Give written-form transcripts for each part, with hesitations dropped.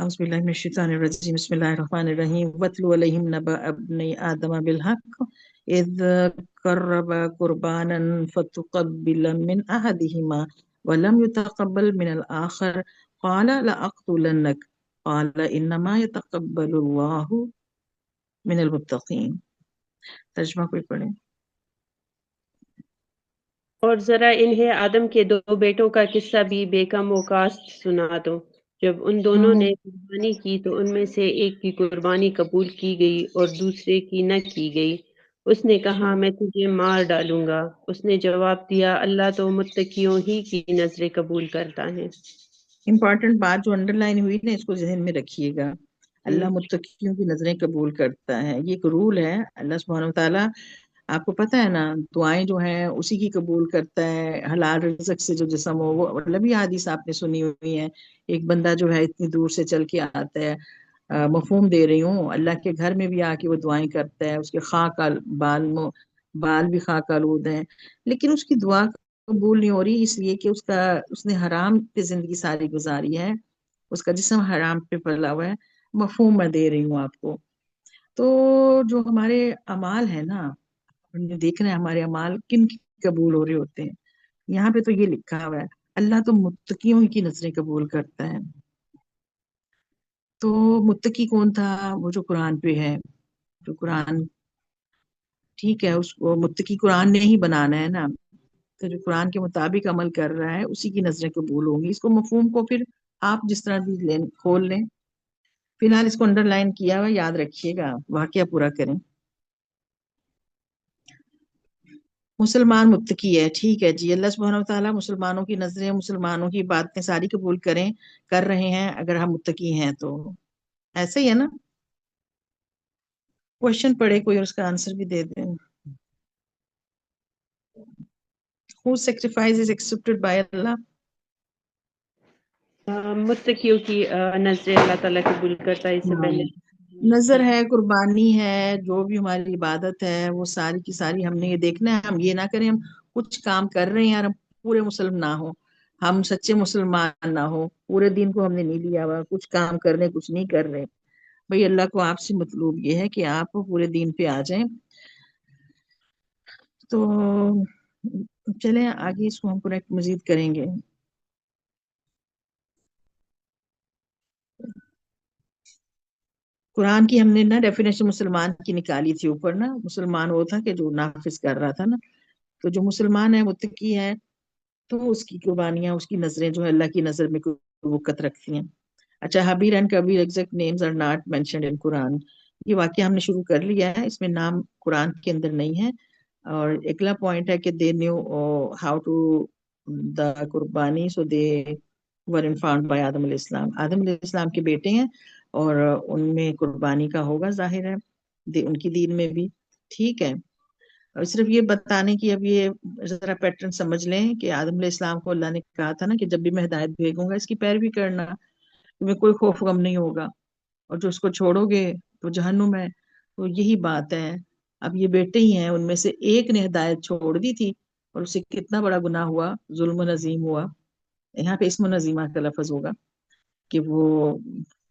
أعوذ بالله من الشيطان الرجيم بسم الله الرحمن الرحيم واتل عليهم نبأ ابني آدم بالحق إذ قربا قربانا فتقبل من أحدهما ولم يتقبل من الآخر قال لأقتلنك قال إنما يتقبل الله من المتقين. ترجمہ کوئی پڑھے؟ اور ذرا انہیں آدم کے دو بیٹوں کا قصہ بھی بے کم و کاست سنا دو۔ جب ان دونوں نے قربانی کی تو ان میں سے ایک کی قربانی قبول کی گئی اور دوسرے کی نہ کی گئی۔ اس نے کہا میں تجھے مار ڈالوں گا۔ اس نے جواب دیا اللہ تو متقیوں ہی کی نظریں قبول کرتا ہے۔ امپورٹنٹ بات جو انڈر لائن ہوئی نا اس کو ذہن میں رکھیے گا، اللہ متقیوں کی نظریں قبول کرتا ہے، یہ ایک رول ہے اللہ سبحانہ وتعالیٰ۔ آپ کو پتہ ہے نا دعائیں جو ہیں اسی کی قبول کرتا ہے، حلال رزق سے جو جسم ہو وہ لمبی حدیث آپ نے سنی ہوئی ہے، ایک بندہ جو ہے اتنی دور سے چل کے آتا ہے، مفہوم دے رہی ہوں، اللہ کے گھر میں بھی آ کے وہ دعائیں کرتا ہے، اس کے خاک بال بھی خاک آلود ہیں، لیکن اس کی دعا قبول نہیں ہو رہی اس لیے کہ اس نے حرام پہ زندگی ساری گزاری ہے، اس کا جسم حرام پہ پلا ہوا ہے۔ مفہوم میں دے رہی ہوں آپ کو۔ تو جو ہمارے اعمال ہے نا، دیکھنا ہے ہمارے اعمال کن کی قبول ہو رہے ہوتے ہیں۔ یہاں پہ تو یہ لکھا ہوا ہے اللہ تو متقیوں کی نظریں قبول کرتا ہے۔ تو متقی کون تھا؟ وہ جو قرآن پہ ہے، جو قرآن ٹھیک ہے، اس کو متقی قرآن نے ہی بنانا ہے نا، تو جو قرآن کے مطابق عمل کر رہا ہے اسی کی نظریں قبول ہوں گی۔ اس کو مفہوم کو پھر آپ جس طرح بھی کھول لیں، فی الحال اس کو انڈر لائن کیا ہوا یاد رکھیے گا، واقعہ پورا کریں۔ مسلمان متقی ہے، ٹھیک ہے جی، اللہ سبحانہ وتعالیٰ مسلمانوں کی نظریں، مسلمانوں کی باتیں ساری قبول کر رہے ہیں اگر ہم متقی ہیں تو، ایسا ہی ہے نا؟ کوشچن پڑھے کوئی اور اس کا آنسر بھی دے دیں۔ Whose sacrifice is accepted by Allah؟ متقیوں کی نظریں اللہ تعالیٰ قبول کرتا ہے۔ اس سے پہلے نظر ہے، قربانی ہے، جو بھی ہماری عبادت ہے وہ ساری کی ساری ہم نے یہ دیکھنا ہے۔ ہم یہ نہ کریں ہم کچھ کام کر رہے ہیں اور ہم پورے مسلم نہ ہو، ہم سچے مسلمان نہ ہو، پورے دین کو ہم نے نہیں لیا ہوا، کچھ کام کر رہے کچھ نہیں کر رہے۔ بھئی اللہ کو آپ سے مطلوب یہ ہے کہ آپ پورے دین پہ آ جائیں۔ تو چلیں آگے اس کو ہم کریکٹ مزید کریں گے۔ قرآن کی ہم نے نا ڈیفینیشن مسلمان کی نکالی تھی اوپر نا، مسلمان وہ تھا کہ جو نافذ کر رہا تھا نا، تو جو مسلمان ہے متقی ہے تو اس کی قربانیاں، اس کی نظریں جو ہے اللہ کی نظر میں وقت رکھتی ہیں۔ اچھا، حبیر اینڈ کبیر exact names are not mentioned in قرآن، یہ واقعہ ہم نے شروع کر لیا ہے، اس میں نام قرآن کے اندر نہیں ہے۔ اور اگلا پوائنٹ ہے کہ they knew how to the qurbani, so they were informed by آدم علیہ السلام، آدم علیہ السلام کے بیٹے ہیں اور ان میں قربانی کا ہوگا ظاہر ہے ان کی دین میں بھی، ٹھیک ہے۔ اور صرف یہ بتانے کی اب یہ ذرا پیٹرن سمجھ لیں کہ آدم علیہ السلام کو اللہ نے کہا تھا نا کہ جب بھی میں ہدایت بھیجوں گا اس کی پیروی کرنا، تمہیں کوئی خوف غم نہیں ہوگا، اور جو اس کو چھوڑو گے تو جہنم ہے۔ تو یہی بات ہے، اب یہ بیٹے ہی ہیں، ان میں سے ایک نے ہدایت چھوڑ دی تھی اور اسے کتنا بڑا گناہ ہوا، ظلم و نظیم ہوا۔ یہاں پہ اسم و نظیمہ کا لفظ ہوگا کہ وہ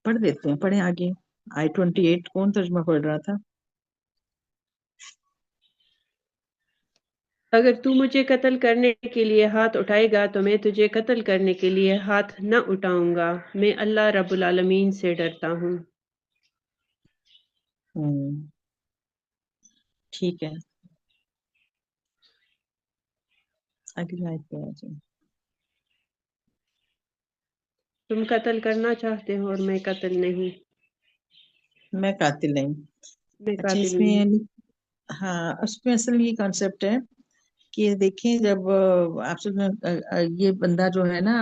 پڑھ دیتے ہیں، پڑھیں آگے آئی 28 کون ترجمہ پڑھ رہا تھا؟ اگر تو مجھے قتل کرنے کے لیے ہاتھ اٹھائے گا تو میں تجھے قتل کرنے کے لیے ہاتھ نہ اٹھاؤں گا، میں اللہ رب العالمین سے ڈرتا ہوں۔ ٹھیک ہے، اگلی آیت پہ آ جائیں۔ تم قتل کرنا چاہتے ہو اور میں قتل نہیں، میں قاتل نہیں۔ میں اچھا، قاتل اس میں نہیں۔ ہاں، اس میں اصل یہ کانسیپٹ ہے کہ دیکھیں جب آپ سے یہ بندہ جو ہے نا،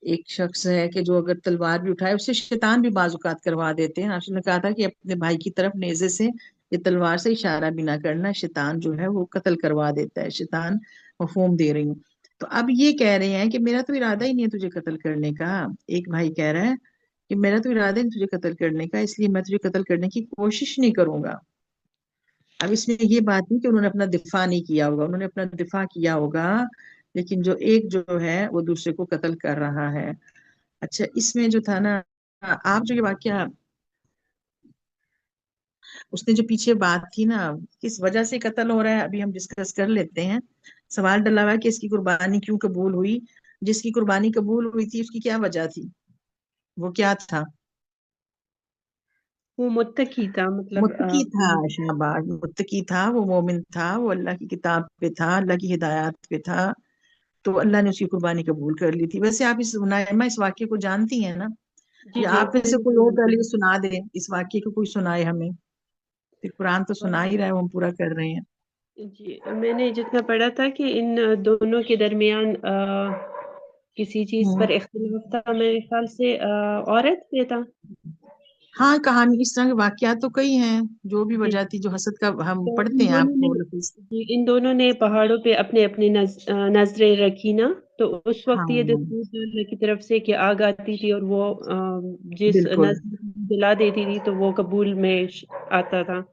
ایک شخص ہے کہ جو اگر تلوار بھی اٹھائے، اس سے شیطان بھی بعض اوقات کروا دیتے ہیں۔ آپ نے کہا تھا کہ اپنے بھائی کی طرف نیزے سے یہ تلوار سے اشارہ بھی نہ کرنا، شیطان جو ہے وہ قتل کروا دیتا ہے، شیطان مفہوم دے رہی ہوں۔ تو اب یہ کہہ رہے ہیں کہ میرا تو ارادہ ہی نہیں ہے تجھے قتل کرنے کا، ایک بھائی کہہ رہا ہے کہ میرا تو ارادہ نہیں تجھے قتل کرنے کا، اس لیے میں تجھے قتل کرنے کی کوشش نہیں کروں گا۔ اب اس میں یہ بات نہیں کہ انہوں نے اپنا دفاع نہیں کیا ہوگا، انہوں نے اپنا دفاع کیا ہوگا، لیکن جو ایک جو ہے وہ دوسرے کو قتل کر رہا ہے۔ اچھا، اس میں جو تھا نا आप जो ये वाक्य, उसने जो पीछे बात थी ना, किस वजह से कत्ल हो रहा है, अभी हम डिस्कस कर लेते हैं। सवाल डला हुआ है कि इसकी कुर्बानी क्यों कबूल हुई। जिसकी कुर्बानी कबूल हुई थी उसकी क्या वजह थी, वो क्या था? वो मुत्तकी था, मतलब मुत्तकी था, शाबाश, मुत्तकी था, वो मोमिन था, वो अल्लाह की किताब पे था, अल्लाह की हिदायत पे था, तो अल्लाह ने उसकी कुर्बानी कबूल कर ली थी। वैसे आप इस नाइमा इस वाक्य को जानती हैं ना? जी या जी, आप में से कोई और पहले सुना दे, इस वाक्य को कोई सुनाए हमें। फिर कुरान तो सुना ही रहा है, वो हम पूरा कर रहे हैं। जी, मैंने जितना पढ़ा था कि इन दोनों के दरमियान किसी चीज हम्म। पर इख्तिलाफ था, मेरे ख्याल से औरत पे था। हाँ, कहानी इस तरह के वाकयात तो कई हैं। जो भी जी, वजह थी, जो हसद का हम तो पढ़ते इन हैं दोनों ने आपको लफ्ज। जी, इन दोनों ने पहाड़ों पे अपने अपने नजरें रखी ना, तो उस वक्त ये हाँ, दस्तूर था अल्लाह की तरफ से कि आग आती थी और वो जिस बिल्कुल। नजर दिला देती थी तो वो कबूल में आता था।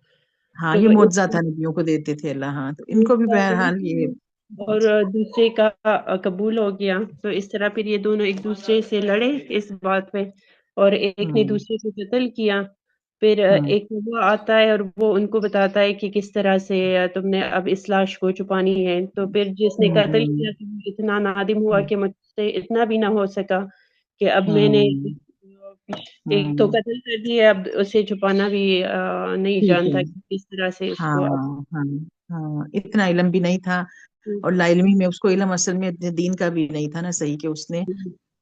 हाँ, ये तो मुआवजा था, नबियों को देते थे अल्लाह। हाँ, तो इनको भी इसका बहरहाल ये। वैसे और दूसरे का कबूल हो गया, तो इस तरह फिर ये दोनों एक दूसरे से लड़े इस बात पे, और एक ने हम्म। दूसरे को कत्ल किया। फिर हम्म। एक वो आता है और वो उनको बताता है कि किस तरह से तुमने अब इस लाश को छुपानी है। तो फिर जिसने कत्ल हम्म। किया तो वो इतना नादिम हुआ हम्म। कि मुझसे इतना भी ना हो सका कि अब मैंने हम्म। एक तो हम्म। कत्ल कर दिया, अब उसे छुपाना भी नहीं ठीक है। जानता कि किस तरह से इसको अब। हाँ। हाँ। हाँ, इतना इल्म भी नहीं था। और लाइलमी में उसको इल्म असल में इतने दीन का भी नहीं था ना, सही, कि उसने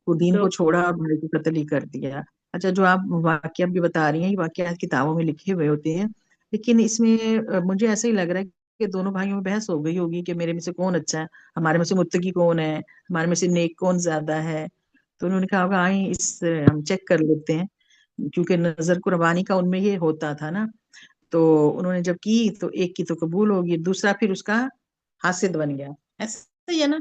वो दीन तो को छोड़ा और भाई को कत्ल ही कर दिया। अच्छा, जो आप वाकया भी बता रही हैं, ये वाकयात किताबों में लिखे हुए होते हैं। लेकिन इसमें मुझे ऐसा ही लग रहा है कि दोनों भाइयों में बहस हो गई होगी कि मेरे में से कौन अच्छा है, हमारे में से मुत्तकी कौन है, हमारे में से नेक कौन ज्यादा है। तो उन्होंने कहा होगा, आई इस हम चेक कर लेते हैं। क्योंकि नजर कुर्बानी का उनमें ये होता था ना। तो उन्होंने जब की तो एक की तो कबूल होगी, दूसरा फिर उसका हासिद बन गया। ऐसा ही है ना?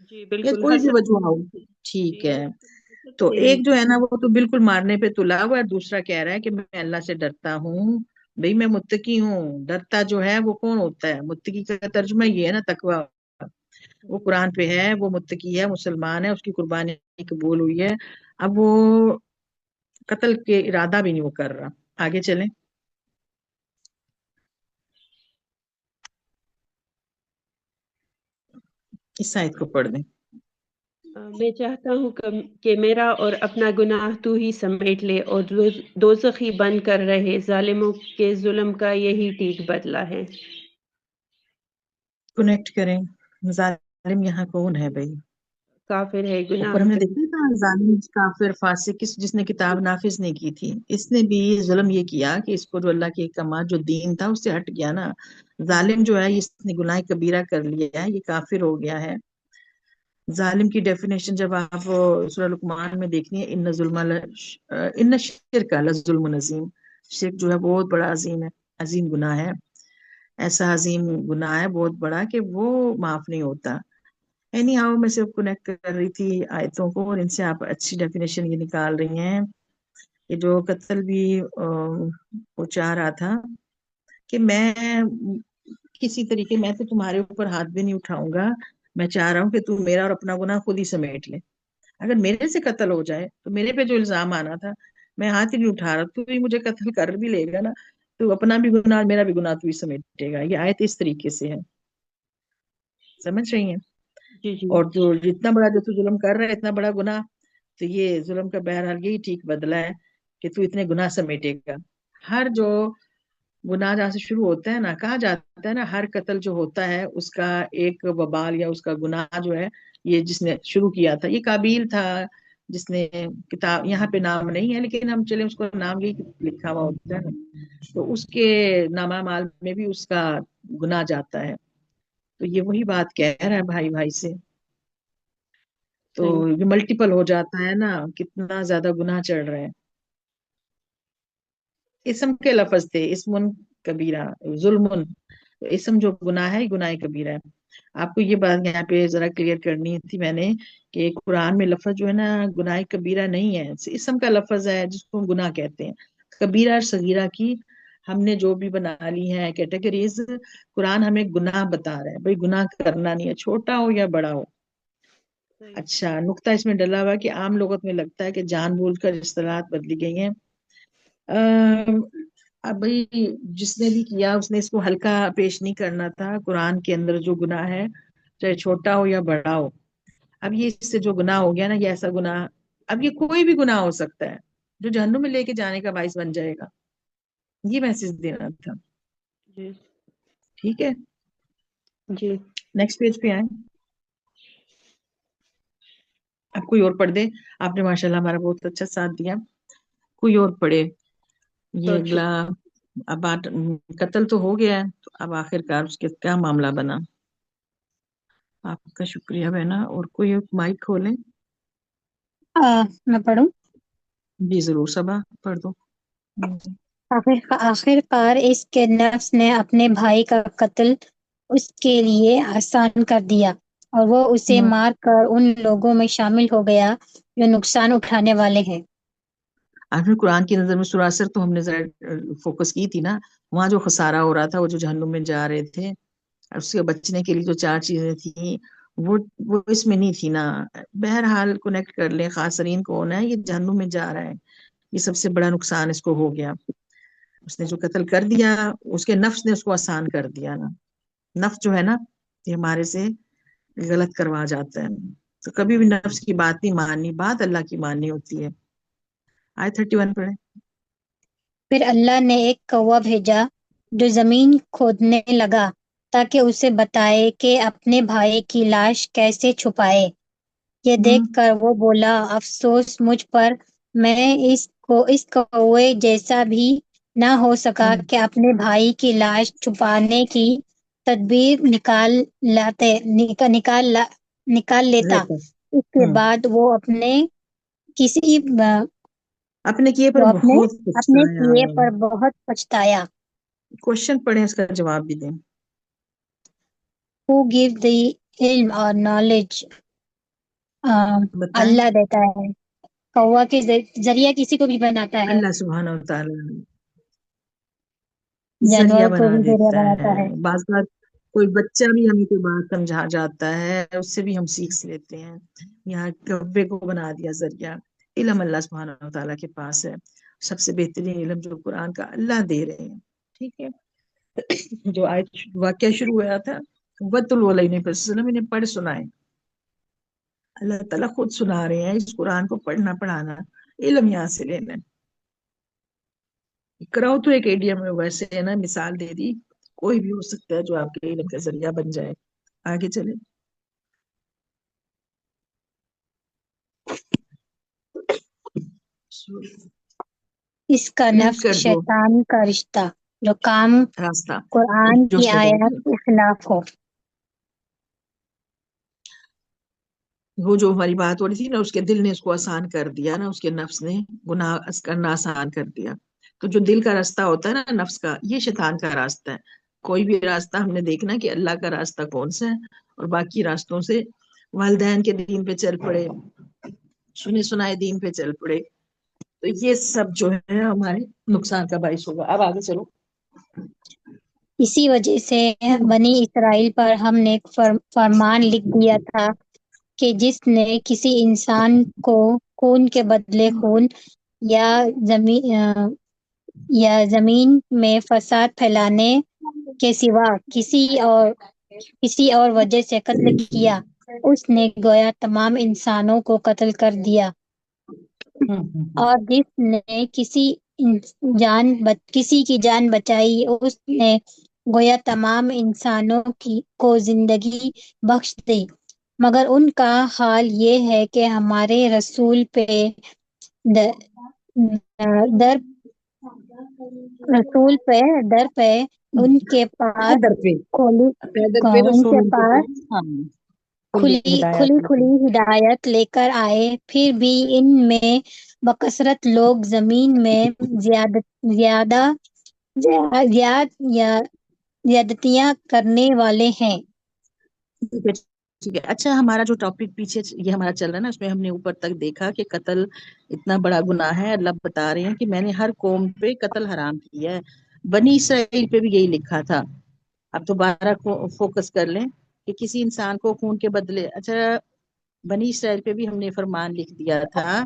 जी या बिल्कुल, कोई भी हसद। वजह हो। जी, ठीक है। हसद तो से एक जो है ना, वो तो बिल्कुल मारने पे तुला हुआ है, दूसरा कह रहा है कि मैं अल्लाह से डरता हूँ। भाई, मैं मुत्तकी हूँ। डरता जो है वो कौन होता है? मुत्तकी का तर्जुमा ये है ना, तकवा। वो कुरान पे है, वो मुत्तकी है, मुसलमान है, उसकी कुर्बानी कबूल हुई है। अब वो कत्ल के इरादा भी नहीं वो कर रहा। आगे चलें। इस आयत को पढ़ दें। मैं चाहता हूँ कि मेरा और अपना गुनाह तू ही समेट ले, और दोज़खी बंद कर रहे जालिमों के जुल्म का यही ठीक बदला है। कनेक्ट करें। जालिम यहाँ कौन है भाई? काफिर है, ऊपर गुनाह हमने कर। देखा था, जालिम काफिर फासिक, किस जिसने किताब नाफिज नहीं की थी, इसने भी जुल्म ये किया कि इसको जो अल्लाह के कमा जो दीन था उससे हट गया ना। जालिम जो है, इसने गुनाह कबीरा कर लिया है, ये काफिर हो गया है। जालिम की डेफिनेशन जब आप सूरह लुकमान में देखनी है, इन्न शिरका लजुल्मुन अजीम। शिर्क जो है बहुत बड़ा अजीम है, अजीम गुनाह है। ऐसा अजीम गुनाह है बहुत बड़ा कि वो माफ नहीं होता। एनी हाउ, मैं सिर्फ कनेक्ट कर रही थी आयतों को, और इनसे आप अच्छी डेफिनेशन ये निकाल रही हैं। ये जो कत्ल भी वो चाह रहा था कि मैं किसी तरीके, मैं तो तुम्हारे ऊपर हाथ भी नहीं उठाऊंगा। मैं चाह रहा हूँ कि तू मेरा और अपना गुनाह खुद ही समेट ले। अगर मेरे से कत्ल हो जाए तो मेरे पे जो इल्जाम आना था, मैं हाथ ही नहीं उठा रहा, तू भी मुझे कत्ल कर भी लेगा ना, तो अपना भी गुनाह मेरा भी गुनाह तू ही समेटेगा। ये आयत इस तरीके से है। समझ रही हैं? जी जी। और जो जितना बड़ा जो तू जुल्म कर रहा है, इतना बड़ा गुनाह, तो ये जुल्म का बहरहाल यही ठीक बदला है कि तू इतने गुनाह समेटेगा। हर जो गुनाह जहाँ से शुरू होता है ना, कहा जाता है ना, हर कत्ल जो होता है उसका एक वबाल या उसका गुनाह जो है, ये जिसने शुरू किया था, ये काबिल था, जिसने, किताब यहाँ पे नाम नहीं है लेकिन हम चले उसको नाम यही लिखा हुआ होता है ना, तो उसके नामा माल में भी उसका गुनाह जाता है। तो ये वही बात कह रहा है भाई भाई से। तो सही। ये मल्टीपल हो जाता है ना, कितना ज्यादा गुनाह चढ़ रहा है। इसम के लफज थे, इसमुन कबीरा, जुल्मुन। तो इसम जो गुनाह है, गुनाह कबीरा है। आपको ये बात यहाँ पे जरा क्लियर करनी थी मैंने, कि कुरान में लफज जो है ना, गुनाह कबीरा नहीं है, इसम का लफज है जिसको हम गुनाह कहते हैं। कबीरा और सगीरा की हमने जो भी बना ली है कैटेगरीज, कुरान हमें गुनाह बता रहा है। भाई, गुनाह करना नहीं है, छोटा हो या बड़ा हो। अच्छा, नुक्ता इसमें डला हुआ कि आम लोगों में लगता है कि जान बूझ कर इस्तेलाहत बदली गई हैं। अम, अब भाई जिसने भी किया उसने इसको हल्का पेश नहीं करना था। कुरान के अंदर जो गुनाह है, चाहे छोटा हो या बड़ा हो, अब ये इससे जो गुनाह हो गया ना, ये ऐसा गुनाह, अब ये कोई भी गुनाह हो सकता है जो जहन्नुम में लेके जाने का बाइस बन जाएगा। ये मैसेज देना था। जी ठीक है, जी। नेक्स्ट पेज पे आए। अब कोई और पढ़ दे। आपने माशाल्लाह हमारा बहुत अच्छा साथ दिया। कोई और पढ़े। ये बहुत अगला। शुक्रिया। अब बात, कत्ल तो हो गया है, तो अब आखिरकार उसके क्या मामला बना। आपका शुक्रिया बहना। और कोई माइक खोले। मैं पढ़ूं। जी जरूर, सबा पढ़ दो। आखिरकार इसके नफ्स ने अपने भाई का कत्ल उसके लिए आसान कर दिया और वो उसे हम्म। मार कर उन लोगों में शामिल हो गया जो नुकसान उठाने वाले हैं। आखिर कुरान की नजर में सुरासर तो हमने जरा फोकस की थी ना। वहां जो खसारा हो रहा था, वो जो जहन्नुम में जा रहे थे, और उससे बचने के लिए जो चार चीजें थी, वो वो इसमें नहीं थी ना। बहरहाल कनेक्ट कर ले, खासरीन कौन है, ये जहन्नुम में जा रहा है। ये सबसे बड़ा नुकसान इसको हो गया। उसने जो कत्ल कर दिया, उसके नफ्स ने उसको आसान कर दिया ना। नफ्स जो है ना, ये हमारे से गलत करवा जाता है। तो कभी भी नफ्स की बात नहीं माननी, बात अल्लाह की माननी होती है। आय 31 पढ़े। फिर अल्लाह ने एक कौवा भेजा जो जमीन खोदने लगा ताकि उसे बताए कि अपने भाई की लाश कैसे छुपाए। ये हम्म। देखकर वो बोला, अफसोस मुझ पर, मैं इस कौवे जैसा भी ना हो सका हम्म। कि अपने भाई की लाश छुपाने की तदबीर निकाल लेता। लेता। इसके हम्म। बाद किसी अपने किए पर वो अपने बहुत अपने पछताया। किए पर बहुत पछताया। क्वेश्चन पढ़े, इसका जवाब भी दें। Who give the ilm or knowledge? बताएं। अल्लाह देता है। कौवा के जरिया किसी को भी बनाता है, अल्लाह सुब्हान व तआला जरिया जानवरों को बना भी जरिया देता है। बनाता है। बात बात कोई बच्चा भी हमें कोई बात समझा जाता है, उससे भी हम सीख लेते हैं। यहाँ कव्वे को बना दिया जरिया। इल्म अल्लाह सुब्हान व तआला के पास है। सबसे बेहतरीन इल्म जो कुरान का अल्लाह दे रहे हैं। ठीक है। जो आज वाक्य शुरू हुआ था, वतुल वलैन पर इन्हें पढ़ सुनाए। अल्लाह ताला खुद सुना रहे हैं, इस कुरान को पढ़ना पढ़ाना, इल्म यहाँ से लेना है। कराओ तो एक एडियम में वैसे है ना, मिसाल दे दी। कोई भी हो सकता है जो आपके इल्म का जरिया बन जाए। आगे चले। इसका म्यूट नफ्स कर दो शैतान का रिश्ता जो काम रास्ता। कुरान जो की उसने आयत बोला, के खिलाफ हो। वो जो हमारी बात हो रही थी ना, उसके दिल ने उसको आसान कर दिया ना, उसके नफ्स ने गुनाह करना आसान कर दिया। तो जो दिल का रास्ता होता है ना नफ्स का, ये शैतान का रास्ता है। कोई भी रास्ता हमने देखना कि अल्लाह का रास्ता कौन सा है, और बाकी रास्तों से वालिदैन के दीन पे चल पड़े, सुने सुनाए दीन पे चल पड़े, तो ये सब जो है हमारे नुकसान का बाइस होगा। अब आगे चलो। इसी वजह से बनी इसराइल पर हमने एक फरमान लिख दिया था कि जिसने किसी इंसान को खून के बदले खून या जमीन में फसाद फैलाने के सिवा किसी और वजह से कत्ल किया, उसने गोया तमाम इंसानों को कत्ल कर दिया। हम्म। और जिसने किसी की जान बचाई, उसने गोया तमाम इंसानों को जिंदगी बख्श दी। मगर उनका हाल ये है कि हमारे रसूल पे द, दर रसूल दर पे उनके पास पैदर पे, खोली पैदर पे उनके रसूल के पास पास, हाँ, खुली खुली हिदायत खुली लेकर। खुली हिदायत लेकर आए। फिर भी इनमें बकसरत लोग जमीन में ज्यादा ज्याद या ज्यादतियां करने वाले हैं। ठीक है। ठीक है। अच्छा, हमारा जो टॉपिक पीछे ये हमारा चल रहा है ना, उसमें हमने ऊपर तक देखा कि कत्ल इतना बड़ा गुनाह है। अल्लाह बता रहे हैं कि मैंने हर कौम पे कत्ल हराम किया है। बनी इसराइल पे भी यही लिखा था। अब दोबारा फोकस कर लें कि किसी इंसान को खून के बदले, अच्छा, बनी इसराइल पे भी हमने फरमान लिख दिया था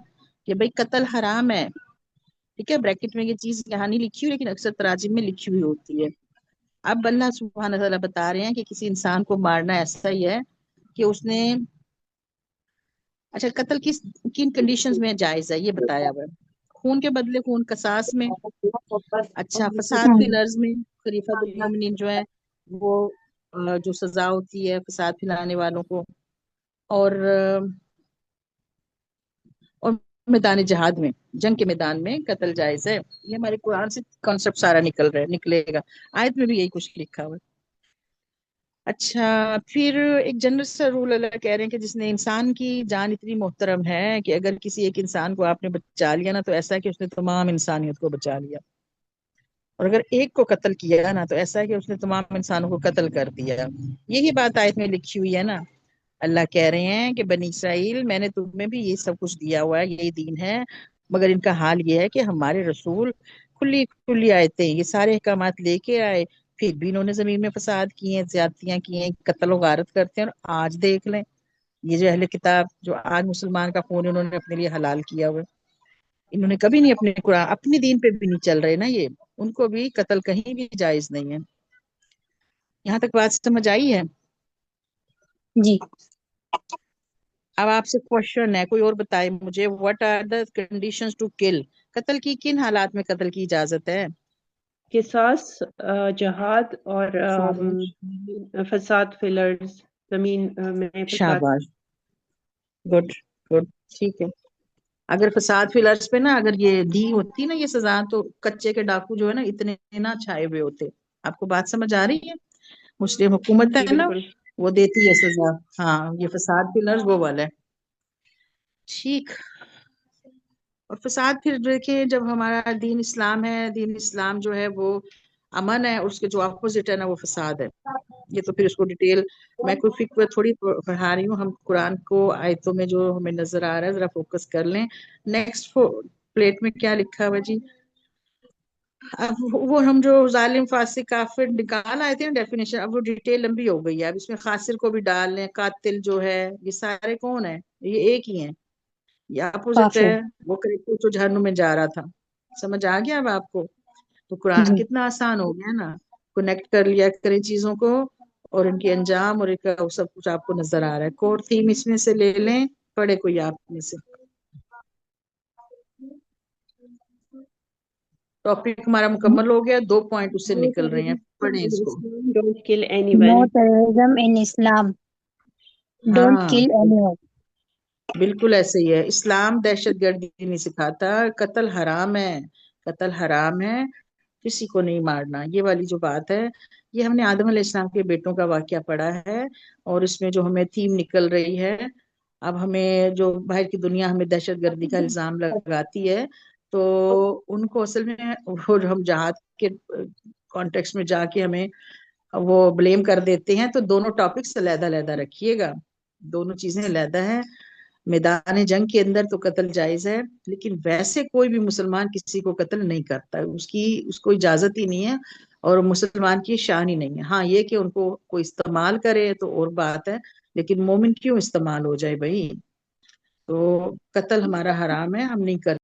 कि भाई कत्ल हराम है। ठीक है, ब्रैकेट में ये चीज यहाँ नहीं लिखी हुई, लेकिन अक्सर तराजिम में लिखी हुई होती है। अब अल्लाह सुब्हान ताला बता रहे हैं कि किसी इंसान को मारना ऐसा ही है कि उसने, अच्छा कत्ल किस किन कंडीशंस में जायज है ये बताया हुआ है। खून के बदले खून, कसास में। अच्छा, फसाद फिल अर्ज में, खलीफतुल मोमिनीन जो है वो जो सजा होती है फसाद फैलाने वालों को। और मैदान जहाद में, जंग के मैदान में कत्ल जायज है। ये हमारे कुरान से कॉन्सेप्ट सारा निकलेगा। आयत में भी यही कुछ लिखा हुआ है। अच्छा, फिर एक जनरल सा रूल अल्लाह कह रहे हैं कि जिसने इंसान की जान इतनी मोहतरम है कि अगर किसी एक इंसान को आपने बचा लिया ना तो ऐसा है कि उसने तमाम इंसानियत को बचा लिया, और अगर एक को कत्ल किया ना तो ऐसा है कि उसने तमाम इंसानों को कत्ल कर दिया। यही बात आयत में लिखी हुई है ना। अल्लाह कह रहे हैं कि बनी इसराइल, मैंने तुम्हें भी ये सब कुछ दिया हुआ है, यही दीन है, मगर इनका हाल ये है कि हमारे रसूल खुली खुली आयतें, ये सारे अहकामात लेके आए, फिर भी इन्होंने जमीन में फसाद किए हैं, ज्यादतियां की हैं, कत्ल गारत करते हैं। और आज देख लें, ये जो अहले किताब जो आज मुसलमान का खून इन्होंने अपने लिए हलाल किया हुआ है, इन्होंने कभी नहीं अपने कुरान, अपने दीन पे भी नहीं चल रहे ना ये, उनको भी कत्ल कहीं भी जायज नहीं है। यहाँ तक बात समझ आई है? जी। अब आपसे क्वेश्चन है, कोई और बताए मुझे, what are the conditions to kill? कत्ल की किन हालात में कत्ल की इजाजत है? किसास, जहाद और शाबाश, फसाद फिलर्स, जमीन में फसाद। शाबाश, गुड, गुड, ठीक है। अगर फसाद फिल अर्ज पे ना अगर ये दी होती ना ये सजा, तो कच्चे के डाकू जो है ना इतने ना छाए हुए होते। आपको बात समझ आ रही है? मुस्लिम हुकूमत जी है ना, बिल्कुल। वो देती है सजा। हाँ, ये फसाद फिल अर्ज वो वाला है। ठीक। और फसाद फिर देखिए, जब हमारा दीन इस्लाम है, दीन इस्लाम जो है वो अमन है, उसके जो अपोजिट है ना वो फसाद है। ये तो फिर उसको डिटेल, मैं कोई फिक्र थोड़ी पढ़ा रही हूँ, हम कुरान को आयतों में जो हमें नजर आ रहा है जरा फोकस कर लें। नेक्स्ट प्लेट में क्या लिखा हुआ जी? अब वो हम जो जालिम फासिक काफिर निकाल आए थे ना डेफिनेशन, अब वो डिटेल लंबी हो गई है, अब इसमें खासिर को भी डाल लें, कातिल जो है, ये सारे कौन है? ये एक ही है, ये अपोजिट है। काफिर। वो करेक्टर जो जहन्नुम में जा रहा था। समझ आ गया अब आपको? तो कुरान जी। कितना आसान हो गया ना, कनेक्ट कर लिया करें चीजों को, और इनके अंजाम और इनका सब कुछ आपको नजर आ रहा है। कोर थीम इसमें से ले लें, पढ़े कोई आप में से। टॉपिक हमारा मुकम्मल हो गया, 2 पॉइंट उससे निकल रहे हैं, पढ़ें इसको। Don't kill no anyone. Terrorism in Islam, don't हाँ, किल एनीवन। बिल्कुल ऐसे ही है। इस्लाम दहशत गर्दी नहीं सिखाता, कत्ल हराम है, कत्ल हराम है, किसी को नहीं मारना, ये वाली जो बात है। ये हमने आदम अलैहिस्सलाम के बेटों का वाकया पढ़ा है, और इसमें जो हमें थीम निकल रही है, अब हमें जो बाहर की दुनिया हमें दहशत गर्दी का इल्जाम लगाती है, तो उनको असल में वो जो हम जहाद के कॉन्टेक्स्ट में जाके हमें वो ब्लेम कर देते हैं, तो दोनों टॉपिक्स अलहदा अलहदा रखिएगा, दोनों चीजें अलहदा है। मैदान जंग के अंदर तो कत्ल जायज है, लेकिन वैसे कोई भी मुसलमान किसी को कत्ल नहीं करता, उसकी उसको इजाजत ही नहीं है, और मुसलमान की शान ही नहीं है। हाँ, ये कि उनको कोई इस्तेमाल करे तो और बात है, लेकिन मोमिन क्यों इस्तेमाल हो जाए भाई? तो कत्ल हमारा हराम है, हम नहीं करते।